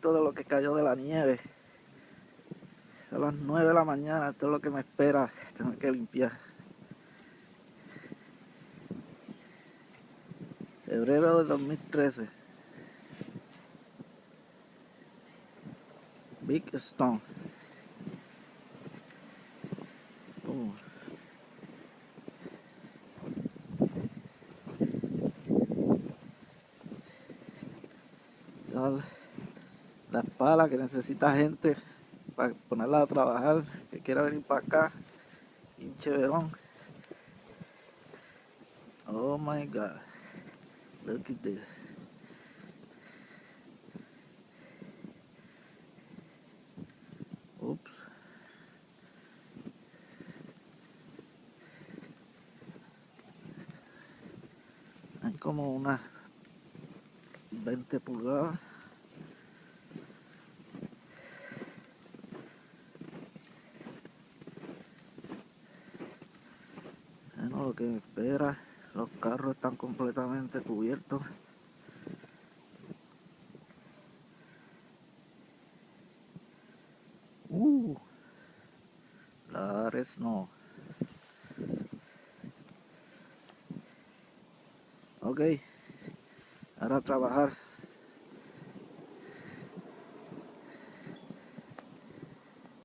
poquito de lo que cayó de la nieve. A las 9 de la mañana, esto es lo que me espera, tengo que limpiar. Febrero de 2013. Big Stone. Son las palas que necesita gente para ponerla a trabajar, que quiera venir para acá. Pinche verón. Oh my god. Look at this. Oops. Hay como unas 20 pulgadas. Bueno, lo que me espera, los carros están completamente cubiertos. That is no. Ok, ahora a trabajar.